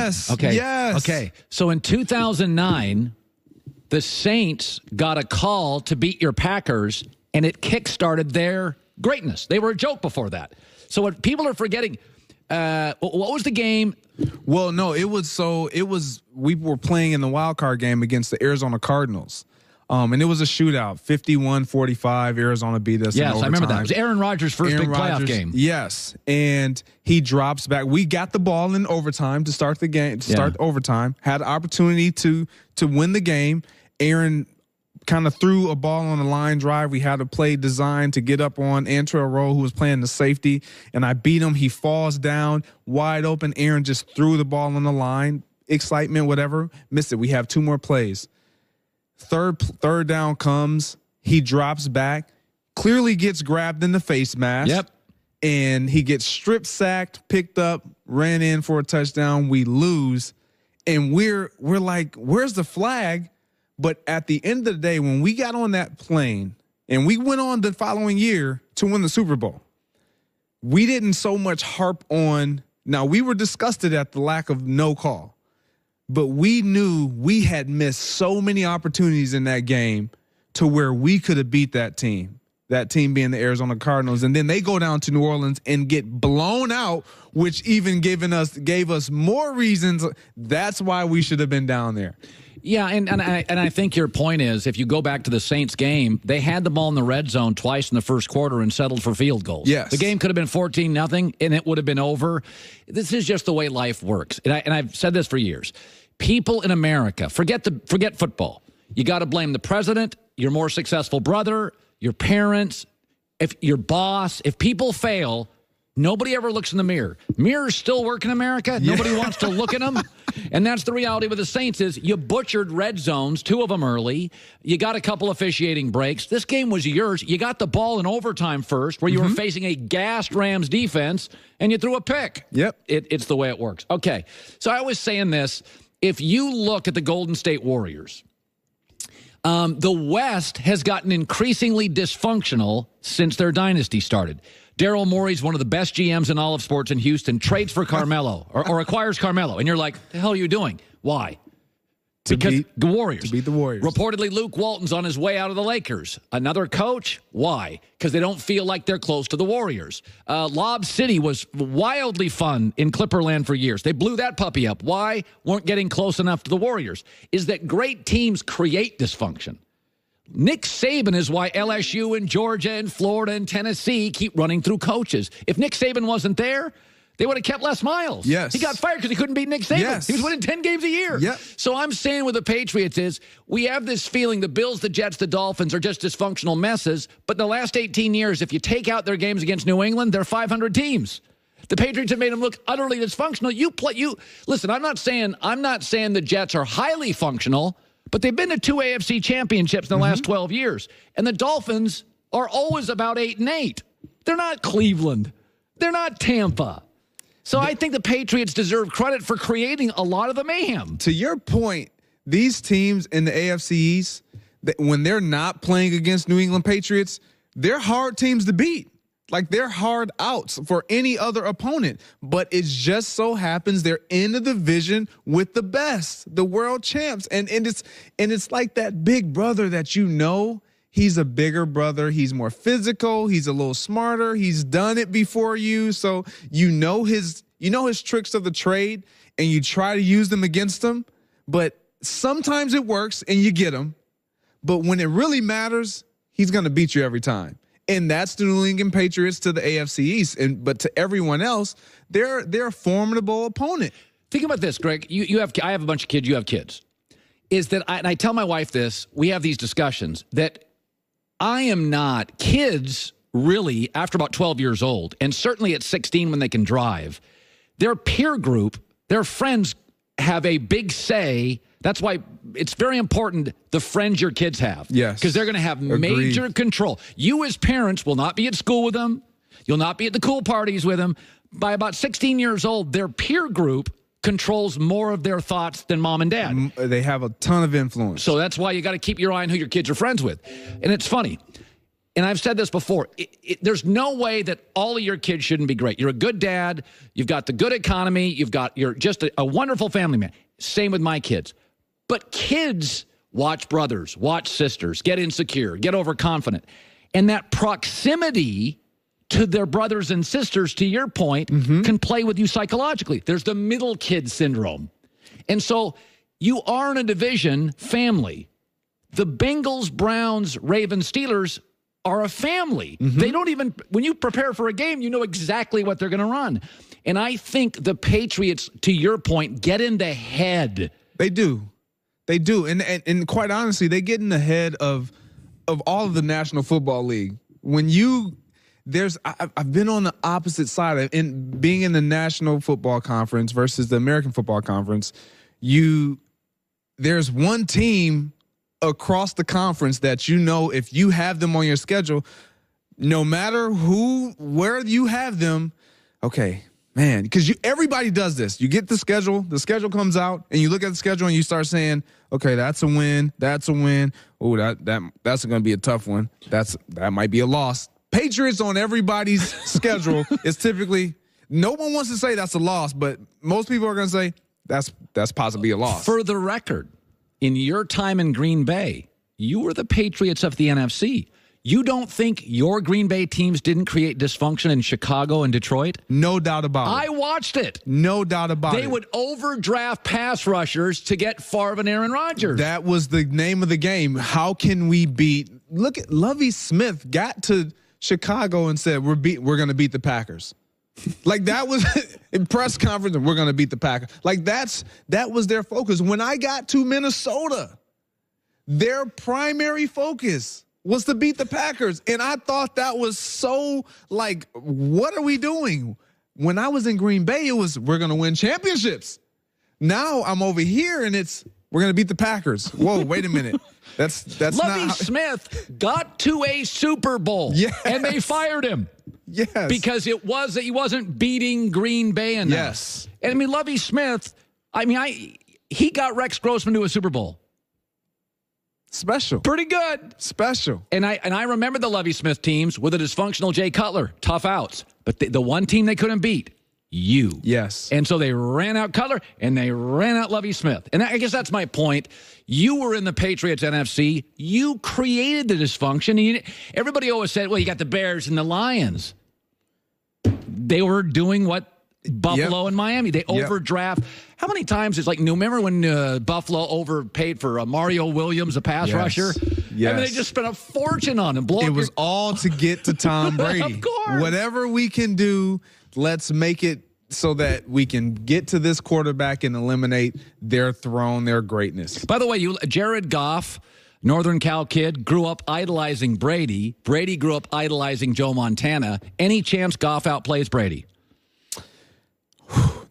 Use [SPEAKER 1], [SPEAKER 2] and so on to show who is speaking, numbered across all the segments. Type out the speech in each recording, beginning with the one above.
[SPEAKER 1] Yes.
[SPEAKER 2] Okay.
[SPEAKER 1] Yes.
[SPEAKER 2] Okay. So in 2009, the Saints got a call to beat your Packers, and it kickstarted their greatness. They were a joke before that. So what people are forgetting, what was the game?
[SPEAKER 1] Well, no, we were playing in the wild card game against the Arizona Cardinals. And it was a shootout, 51-45. Arizona beat us in overtime.
[SPEAKER 2] Yes, I remember that. It was Aaron Rodgers' first big playoff game.
[SPEAKER 1] Yes, and he drops back. We got the ball in overtime to start the game, overtime. Had an opportunity to win the game. Aaron kind of threw a ball on a line drive. We had a play designed to get up on Antrell Rowe, who was playing the safety, and I beat him. He falls down, wide open. Aaron just threw the ball on the line. Excitement, whatever. Missed it. We have 2 more plays. Third down comes. He drops back, clearly gets grabbed in the face mask.
[SPEAKER 2] Yep.
[SPEAKER 1] And he gets strip sacked, picked up, ran in for a touchdown. We lose. And we're like, where's the flag? But at the end of the day, when we got on that plane and we went on the following year to win the Super Bowl, we didn't so much harp on. Now, we were disgusted at the lack of no call. But we knew we had missed so many opportunities in that game to where we could have beat that team being the Arizona Cardinals. And then they go down to New Orleans and get blown out, which even gave us more reasons. That's why we should have been down there.
[SPEAKER 2] Yeah, and I think your point is, if you go back to the Saints game, they had the ball in the red zone twice in the first quarter and settled for field goals.
[SPEAKER 1] Yes.
[SPEAKER 2] The game could have been 14-0, and it would have been over. This is just the way life works. And I've said this for years. People in America, forget football. You got to blame the president, your more successful brother, your parents, if your boss. If people fail, nobody ever looks in the mirror. Mirrors still work in America. Yeah. Nobody wants to look at them. And that's the reality with the Saints is you butchered red zones, 2 of them early. You got a couple officiating breaks. This game was yours. You got the ball in overtime first where you were facing a gassed Rams defense, and you threw a pick.
[SPEAKER 1] Yep.
[SPEAKER 2] It's the way it works. Okay, so I was saying this. If you look at the Golden State Warriors, the West has gotten increasingly dysfunctional since their dynasty started. Daryl Morey's one of the best GMs in all of sports in Houston, trades for Carmelo or acquires Carmelo. And you're like, the hell are you doing? Why? Because the Warriors.
[SPEAKER 1] To beat the Warriors.
[SPEAKER 2] Reportedly, Luke Walton's on his way out of the Lakers. Another coach? Why? Because they don't feel like they're close to the Warriors. Lob City was wildly fun in Clipperland for years. They blew that puppy up. Why? Weren't getting close enough to the Warriors. Is that great teams create dysfunction. Nick Saban is why LSU and Georgia and Florida and Tennessee keep running through coaches. If Nick Saban wasn't there, they would have kept Les Miles.
[SPEAKER 1] Yes.
[SPEAKER 2] He got fired because he couldn't beat Nick Saban.
[SPEAKER 1] Yes.
[SPEAKER 2] He was winning 10 games a year.
[SPEAKER 1] Yep.
[SPEAKER 2] So I'm saying with the Patriots is we have this feeling the Bills, the Jets, the Dolphins are just dysfunctional messes. But in the last 18 years, if you take out their games against New England, they're 500 teams. The Patriots have made them look utterly dysfunctional. Listen, I'm not saying the Jets are highly functional, but they've been to 2 AFC championships in the last 12 years. And the Dolphins are always about 8-8. They're not Cleveland. They're not Tampa. So I think the Patriots deserve credit for creating a lot of the mayhem.
[SPEAKER 1] To your point, these teams in the AFC East, when they're not playing against New England Patriots, they're hard teams to beat. Like, they're hard outs for any other opponent. But it just so happens they're in the division with the best, the world champs. And it's like that big brother that he's a bigger brother. He's more physical. He's a little smarter. He's done it before you. So you know his tricks of the trade, and you try to use them against him. But sometimes it works and you get him. But when it really matters, he's going to beat you every time. And that's the New England Patriots to the AFC East. But to everyone else, they're a formidable opponent.
[SPEAKER 2] Think about this, Greg. I have a bunch of kids. You have kids. Is that I tell my wife this. We have these discussions that I am not. Kids really, after about 12 years old, and certainly at 16 when they can drive, their peer group, their friends have a big say. That's why it's very important the friends your kids have.
[SPEAKER 1] Yes.
[SPEAKER 2] Because they're going to have major control. You as parents will not be at school with them. You'll not be at the cool parties with them. By about 16 years old, their peer group controls more of their thoughts than mom and dad.
[SPEAKER 1] They have a ton of influence.
[SPEAKER 2] So that's why you got to keep your eye on who your kids are friends with. And it's funny. and I've said this before, there's no way that all of your kids shouldn't be great. You're a good dad. You've got the good economy. You're just a wonderful family man. Same with my kids. But kids watch brothers, watch sisters, get insecure, get overconfident. And that proximity to their brothers and sisters, to your point, can play with you psychologically. There's the middle kid syndrome. And so you are in a division family. The Bengals, Browns, Ravens, Steelers are a family. They don't even, when you prepare for a game, you know exactly what they're going to run. And I think the Patriots, to your point, get in the head.
[SPEAKER 1] They do. They do. And quite honestly, they get in the head of all of the National Football League. When I've been on the opposite side in being in the National Football Conference versus the American Football Conference. There's one team across the conference that if you have them on your schedule, no matter where you have them, okay, man, because everybody does this. You get the schedule comes out, and you look at the schedule and you start saying, okay, that's a win, that's a win. Oh, that's going to be a tough one. That might be a loss. Patriots on everybody's schedule is typically, no one wants to say that's a loss, but most people are going to say that's possibly a loss.
[SPEAKER 2] For the record, in your time in Green Bay, you were the Patriots of the NFC. You don't think your Green Bay teams didn't create dysfunction in Chicago and Detroit?
[SPEAKER 1] No doubt about it.
[SPEAKER 2] I watched it.
[SPEAKER 1] No doubt about it.
[SPEAKER 2] They would overdraft pass rushers to get Favre and Aaron Rodgers.
[SPEAKER 1] That was the name of the game. How can we look at Lovie Smith got to Chicago and said, we're going to beat the Packers. Like that was in press conference, and we're going to beat the Packers. Like that was their focus. When I got to Minnesota, their primary focus was to beat the Packers. And I thought that was so like, what are we doing? When I was in Green Bay, it was, we're going to win championships. Now I'm over here and we're going to beat the Packers. Whoa, wait a minute. That's
[SPEAKER 2] Lovie Smith got to a Super Bowl.
[SPEAKER 1] Yes.
[SPEAKER 2] And they fired him.
[SPEAKER 1] Yes.
[SPEAKER 2] Because he wasn't beating Green Bay enough.
[SPEAKER 1] Yes.
[SPEAKER 2] And I mean, Lovie Smith, he got Rex Grossman to a Super Bowl.
[SPEAKER 1] Special.
[SPEAKER 2] Pretty good.
[SPEAKER 1] Special.
[SPEAKER 2] And I remember the Lovie Smith teams with a dysfunctional Jay Cutler. Tough outs. But the one team they couldn't beat, you.
[SPEAKER 1] Yes.
[SPEAKER 2] And so they ran out Cutler and they ran out Lovie Smith. And I guess that's my point. You were in the Patriots NFC. You created the dysfunction. Everybody always said, well, you got the Bears and the Lions. They were doing what Buffalo and Miami. They overdraft. How many times it's like, remember when Buffalo overpaid for Mario Williams, a pass rusher?
[SPEAKER 1] Yes.
[SPEAKER 2] I mean, they just spent a fortune on him.
[SPEAKER 1] It was all to get to Tom Brady.
[SPEAKER 2] Of course.
[SPEAKER 1] Whatever we can do, let's make it so that we can get to this quarterback and eliminate their throne, their greatness.
[SPEAKER 2] By the way, Jared Goff, Northern Cal kid, grew up idolizing Brady. Brady grew up idolizing Joe Montana. Any chance Goff outplays Brady?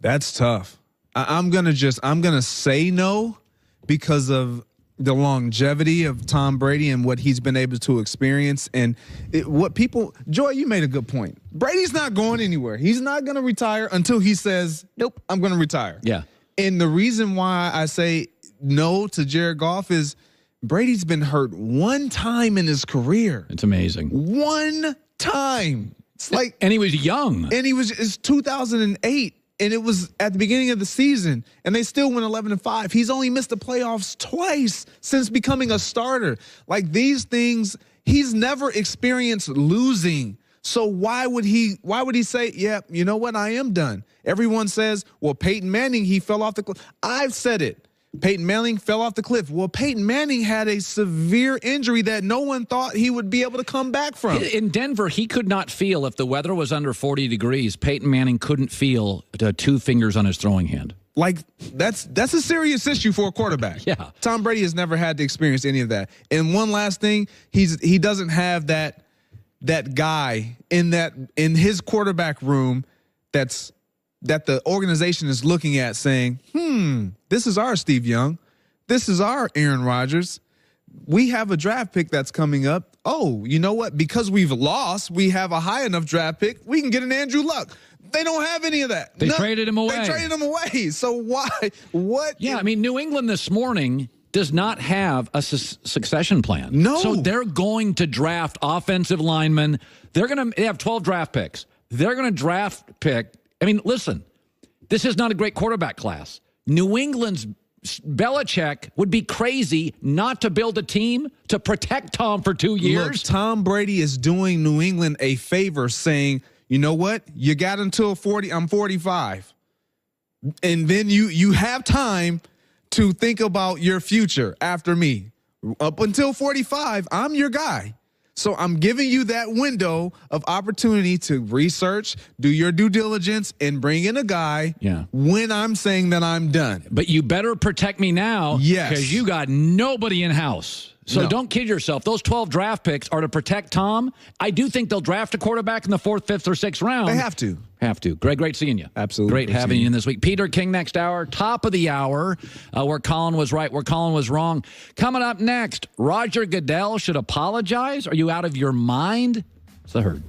[SPEAKER 1] That's tough. I'm gonna say no because of the longevity of Tom Brady and what he's been able to experience and Joy, you made a good point. Brady's not going anywhere. He's not going to retire until he says, nope, I'm going to retire.
[SPEAKER 2] Yeah.
[SPEAKER 1] And the reason why I say no to Jared Goff is Brady's been hurt one time in his career.
[SPEAKER 2] It's amazing.
[SPEAKER 1] One time. It's like,
[SPEAKER 2] and he was young.
[SPEAKER 1] And it's 2008. And it was at the beginning of the season, and they still went 11-5. He's only missed the playoffs twice since becoming a starter. Like these things, he's never experienced losing. So why would he say, yeah, you know what? I am done. Everyone says, well, Peyton Manning, he fell off the cliff. I've said it. Peyton Manning fell off the cliff. Well, Peyton Manning had a severe injury that no one thought he would be able to come back from.
[SPEAKER 2] In Denver, he could not feel, if the weather was under 40 degrees, Peyton Manning couldn't feel 2 fingers on his throwing hand.
[SPEAKER 1] Like, that's a serious issue for a quarterback.
[SPEAKER 2] Yeah.
[SPEAKER 1] Tom Brady has never had to experience any of that. And one last thing, he doesn't have that guy in his quarterback room that the organization is looking at saying, this is our Steve Young. This is our Aaron Rodgers. We have a draft pick that's coming up. Oh, you know what? Because we've lost, we have a high enough draft pick. We can get an Andrew Luck. They don't have any of that.
[SPEAKER 2] They traded him away.
[SPEAKER 1] They traded him away. So why? What?
[SPEAKER 2] Yeah, I mean, New England this morning does not have a succession plan.
[SPEAKER 1] No.
[SPEAKER 2] So they're going to draft offensive linemen. They have 12 draft picks. They're going to draft pick. I mean, listen, this is not a great quarterback class. New England's Belichick would be crazy not to build a team to protect Tom for 2 years.
[SPEAKER 1] Look, Tom Brady is doing New England a favor saying, you know what? You got until 40. I'm 45. And then you have time to think about your future after me. Up until 45, I'm your guy. So I'm giving you that window of opportunity to research, do your due diligence, and bring in a guy when I'm saying that I'm done.
[SPEAKER 2] But you better protect me now because you got nobody in-house. So don't kid yourself. Those 12 draft picks are to protect Tom. I do think they'll draft a quarterback in the 4th, 5th, or 6th round.
[SPEAKER 1] They have to.
[SPEAKER 2] Greg, great seeing you.
[SPEAKER 1] Absolutely.
[SPEAKER 2] Great having you in this week. Peter King next hour. Top of the hour, where Colin was right, where Colin was wrong. Coming up next, Roger Goodell should apologize. Are you out of your mind? It's The Herd.